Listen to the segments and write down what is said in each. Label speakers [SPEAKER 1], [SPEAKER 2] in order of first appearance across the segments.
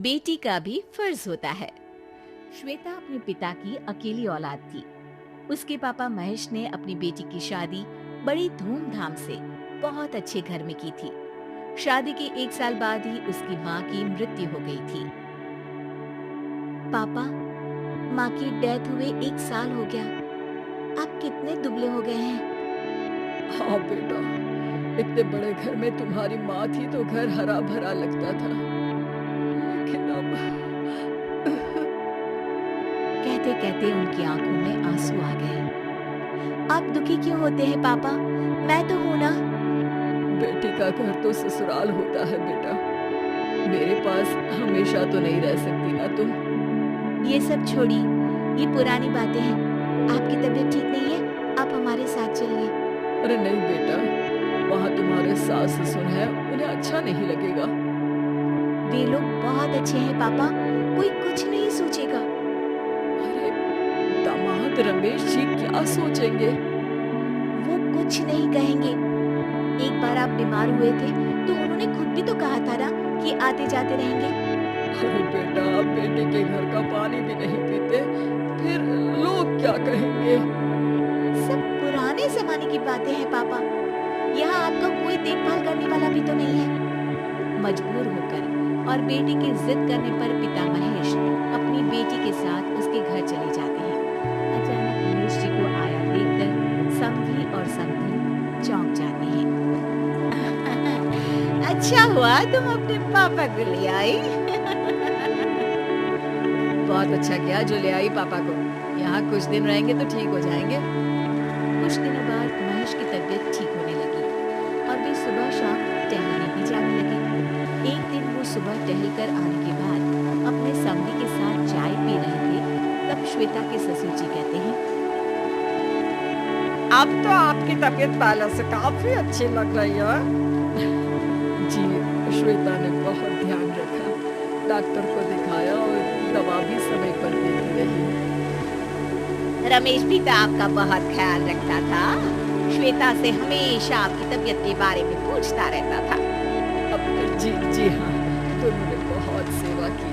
[SPEAKER 1] बेटी का भी फर्ज होता है। श्वेता अपने पिता की अकेली औलाद थी। उसके पापा महेश ने अपनी बेटी की शादी बड़ी धूमधाम से बहुत अच्छे घर में की थी। शादी के 1 साल बाद ही उसकी माँ की मृत्यु हो गई थी। पापा, माँ की डेथ हुए 1 साल हो गया। आप कितने दुबले हो गए हैं।
[SPEAKER 2] हाँ बेटा, इतने बड़े घर में तुम्हारी माँ थी तो घर हरा भरा लगता था, लेकिन अब
[SPEAKER 1] कहते कहते उनकी आंखों में आंसू आ गए। आप दुखी क्यों होते हैं पापा? मैं तो हूं ना।
[SPEAKER 2] बेटी का घर तो ससुराल होता है बेटा। मेरे पास हमेशा तो नहीं रह सकती ना तुम।
[SPEAKER 1] ये सब छोड़िए, ये पुरानी बातें हैं। आपकी तबीयत ठीक नहीं है, आप हमारे साथ चलिए।
[SPEAKER 2] अरे नहीं बेटा, वहाँ तुम्हारे सास ससुर हैं, उन्हें अच्छा नहीं लगेगा।
[SPEAKER 1] वे लोग बहुत अच्छे हैं पापा, कोई कुछ नहीं सोचेगा।
[SPEAKER 2] अरे दामाद रमेश जी क्या सोचेंगे?
[SPEAKER 1] वो कुछ नहीं कहेंगे। एक बार आप बीमार हुए थे तो उन्होंने खुद भी तो कहा था ना कि आते जाते रहेंगे।
[SPEAKER 2] अरे बेटा, आप बेटे के घर का पानी भी नहीं पीते, फिर लोग क्या कहेंगे?
[SPEAKER 1] सब पुराने जमाने की बातें हैं पापा। यहाँ आपका कोई देखभाल करने वाला भी तो नहीं है। मजबूर होकर और बेटी की जिद करने पर पिता महेश अपनी बेटी के साथ उसके घर चले जाते हैं। अचानक महेश जी को आया देखकर समधी और समधी चौंक जाते हैं। अच्छा हुआ तुम अपने पापा को ले आई।
[SPEAKER 2] बहुत अच्छा किया जो ले आई पापा को। यहाँ कुछ दिन रहेंगे तो ठीक हो जाएंगे।
[SPEAKER 1] कुछ दिनों बाद महेश की तबीयत ठीक होने लगी और वे सुबह शाम टहलने भी जाने लगे। एक दिन वो सुबह टहल कर आने के बाद अपने समधी के साथ चाय पी रहे थे, तब श्वेता के ससुर जी कहते हैं,
[SPEAKER 3] अब तो आपकी तबीयत पहले से काफी अच्छी लग रही है।
[SPEAKER 2] जी, श्वेता ने बहुत ध्यान रखा, डॉक्टर को दिखाया और दवा भी समय पर देती रही।
[SPEAKER 1] रमेश भी तो आपका बहुत ख्याल रखता था। श्वेता से हमेशा आपकी तबीयत के बारे में पूछता रहता था।
[SPEAKER 2] अब जी जी हाँ, दोनों ने बहुत सेवा की।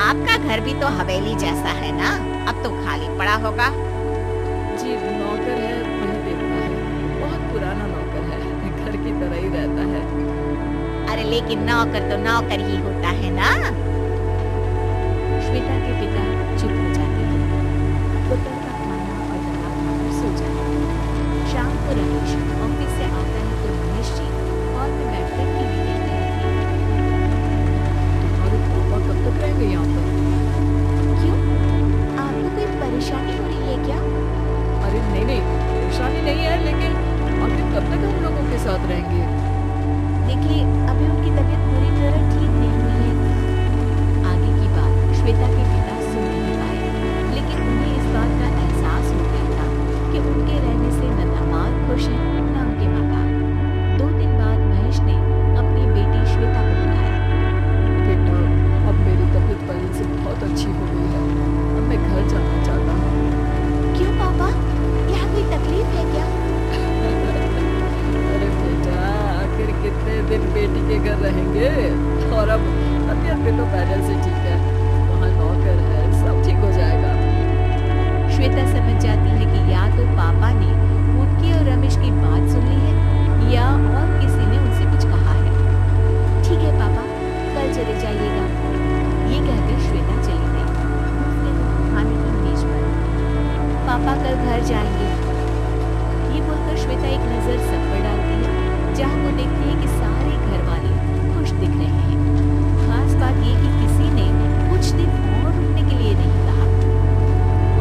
[SPEAKER 1] आपका घर भी तो हवेली जैसा है ना, अब तो खाली पड़ा होगा।
[SPEAKER 2] जी, नौकर है, वही देखता है। बहुत पुराना नौकर है, घर की तरह ही रहता है।
[SPEAKER 1] अरे लेकिन नौकर तो नौकर ही होता है ना। श्वेता के पिता चुप हो जाते हैं। पुत्र का खाना और दवा खाकर सो जाते हैं। शाम को रमेश ऑफिस से आता है तो महेश जी हॉल में बैठकर टीवी देख रहे थे।
[SPEAKER 2] तुम्हारे पापा कब तक रहेंगे यहाँ पर?
[SPEAKER 1] क्यों, आपको कोई परेशानी हो रही है क्या?
[SPEAKER 2] अरे नहीं नहीं, परेशानी नहीं है, लेकिन आखिर कब तक हम लोगों के साथ रहेंगे?
[SPEAKER 1] देखिए, अभी उनकी तबीयत पूरी तरह ठीक नहीं हुई है। आगे की बात श्वेता के पिता सुन नहीं पाए, लेकिन उन्हें इस बात का एहसास हो गया था कि उनके रहने से न दामाद खुश हैं न उनके माँ बाप। 2 दिन बाद महेश ने अपनी बेटी श्वेता को बुलाया।
[SPEAKER 2] बेटा, अब मेरी तबीयत पहले से बहुत अच्छी हो गई है। अब मैं घर जाना चाहता हूँ।
[SPEAKER 1] क्यों पापा, यहाँ कोई तकलीफ है क्या?
[SPEAKER 2] अरे बेटा, आखिर कितने दिन बेटी के घर रहेंगे, और अब तबीयत भी तो पहले से ठीक है। वहाँ नौकर है, सब ठीक हो जाएगा।
[SPEAKER 1] श्वेता समझ जाती है कि या तो पापा ने उनकी और रमेश की बात सुन ली है या और किसी ने उनसे कुछ कहा है। ठीक है पापा, कल चले जाइएगा। ये कहकर श्वेता चली गई। दूसरे दिन खाने की मेज पर पापा कल घर जाएंगे। ये बोलकर श्वेता एक नजर सब पर डालती है, जहाँ वो देखती है कि सारे घर वाले खुश दिख रहे हैं। खास बात ये कि किसी ने कुछ दिन और रुकने के लिए नहीं कहा।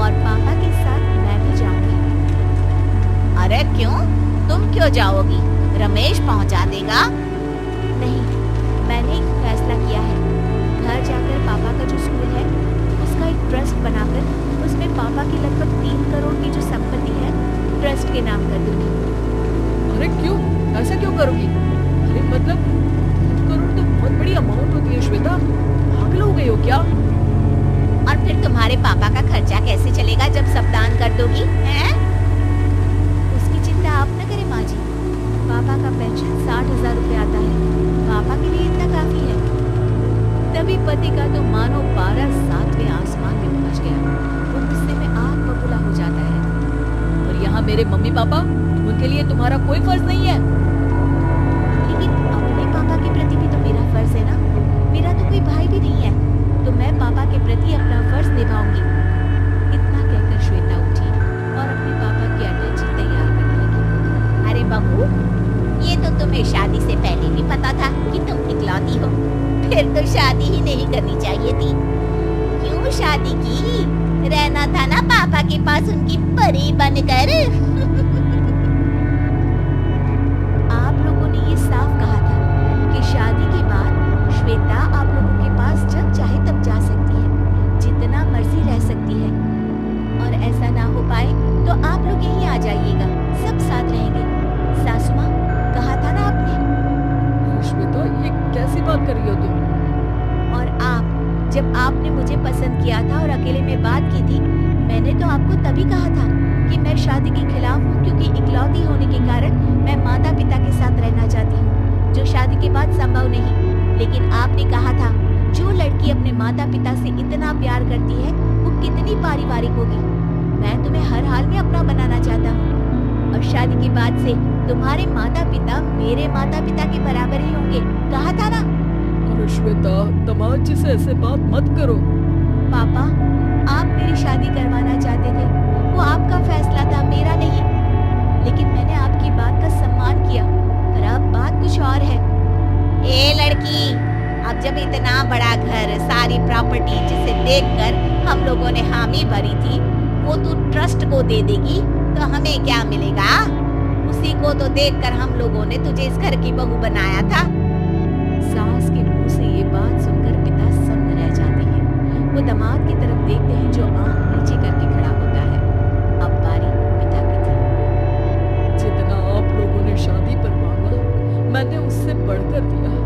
[SPEAKER 1] और पापा के साथ मैं भी जाऊंगी। अरे क्यों, तुम क्यों जाओगी? रमेश पहुंचा देगा। नहीं, मैंने एक फैसला किया है। घर जाकर पापा का जो स्कूल है उसका एक ट्रस्ट बनाकर उसमें पापा की लगभग 3 करोड़ की जो संपत्ति है ट्रस्ट के नाम कर दूंगी।
[SPEAKER 2] अरे क्यों, ऐसा क्यों करोगी? अरे मतलब 3 करोड़ तो बहुत बड़ी अमाउंट होती है श्वेता, पागल हो गई हो क्या?
[SPEAKER 1] और फिर तुम्हारे पापा का खर्चा कैसे चलेगा जब सब दान कर दोगी, हैं? उसकी चिंता आप न करें माँ जी। पापा का पेंशन 60,000 रुपए आता है। पापा के लिए इतना काफी है। तभी पति का तो मानो पारा 7वें आसमान में पहुंच गया। वो गुस्से में आग बबूला हो जाता है।
[SPEAKER 2] और यहाँ मेरे मम्मी पापा, उनके लिए तुम्हारा कोई फर्ज नहीं है।
[SPEAKER 1] लेकिन अपने पापा के प्रति भी तो मेरा फर्ज है ना। मेरा तो कोई भाई भी नहीं है, तो मैं पापा के प्रति अपना फर्ज निभाऊंगी। इतना कहकर श्वेता उठी और अपने पापा की अटैची तैयार करने लगी। अरे बहू, ये तो तुम्हें शादी से पहले भी पता था कि तुम इकलौती हो, फिर तो शादी ही नहीं करनी चाहिए थी। क्यों शादी की? रहना था ना पापा के पास उनकी परी बनकर। आप लोगों ने ये साफ कहा था कि शादी के बाद श्वेता आप लोगों के पास जब चाहे तब जा सकती है, जितना मर्जी रह सकती है। और ऐसा ना हो पाए तो आप लोग यहीं आ जाइएगा, सब साथ रहेंगे। सासू माँ, कहा था ना आपने।
[SPEAKER 2] श्वेता, ये कैसी बात कर रही हो तुम?
[SPEAKER 1] और आप, जब आपने मुझे पसंद किया था और अकेले में बात की थी, मैंने तो आपको तभी कहा था कि मैं शादी के खिलाफ हूँ, क्योंकि इकलौती होने के कारण मैं माता पिता के साथ रहना चाहती हूँ, जो शादी के बाद संभव नहीं। लेकिन आपने कहा था जो लड़की अपने माता पिता से इतना प्यार करती है वो कितनी पारिवारिक होगी। मैं तुम्हें हर हाल में अपना बनाना चाहता हूँ, और शादी के बाद से तुम्हारे माता पिता मेरे माता पिता के बराबर ही होंगे, कहा था ना।
[SPEAKER 2] अरे श्वेता, दामाद जी से ऐसे बात मत करो।
[SPEAKER 1] पापा, आप मेरी शादी करवाना चाहते थे, वो आपका फैसला था, मेरा नहीं। लेकिन मैंने आपकी बात का सम्मान किया, पर अब बात कुछ और है। ए लड़की, अब जब इतना बड़ा घर, सारी प्रॉपर्टी जिसे देखकर हम लोगों ने हामी भरी थी, वो तू ट्रस्ट को दे देगी तो हमें क्या मिलेगा? उसी को तो देखकर हम लोगों ने तुझे इस घर की बहू बनाया था। सास के मुंह से ये बात सुनकर पिता सन्न रह जाते हैं। वो दामाद की तरफ देखते हैं जो आंख नीचे करके खड़ा होता है। अब बारी पिता की थी।
[SPEAKER 2] जितना आप लोगों ने शादी पर मांगा, मैंने उससे बढ़कर दिया।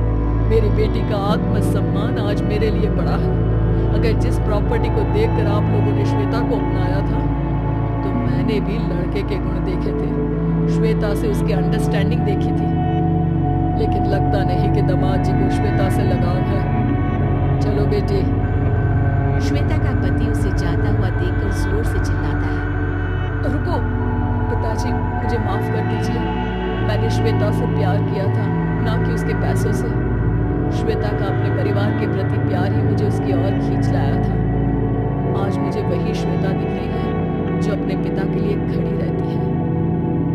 [SPEAKER 2] मेरी बेटी का आत्मसम्मान आज मेरे लिए बड़ा है। अगर जिस प्रॉपर्टी को देखकर आप लोगों ने श्वेता को अपनाया था, तो मैंने भी लड़के के गुण देखे थे, श्वेता से उसकी अंडरस्टैंडिंग देखी थी। लेकिन लगता नहीं कि दामाद जी को श्वेता से लगाव है। चलो बेटी।
[SPEAKER 1] श्वेता का पति उसे जाता हुआ देखकर जोर से चिल्लाता है।
[SPEAKER 2] रुको पिताजी, मुझे माफ कर दीजिए। मैंने श्वेता से प्यार किया था, ना कि उसके पैसों से। श्वेता का अपने परिवार के प्रति प्यार ही मुझे उसकी ओर खींच लाया था। आज मुझे वही श्वेता दिख रही है जो अपने पिता के लिए खड़ी रहती है।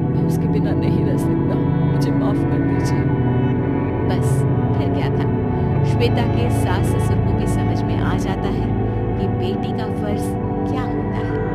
[SPEAKER 2] मैं उसके बिना नहीं रह सकता, मुझे माफ कर दीजिए।
[SPEAKER 1] बस फिर क्या था, श्वेता के सास ससुर को भी समझ में आ जाता है कि बेटी का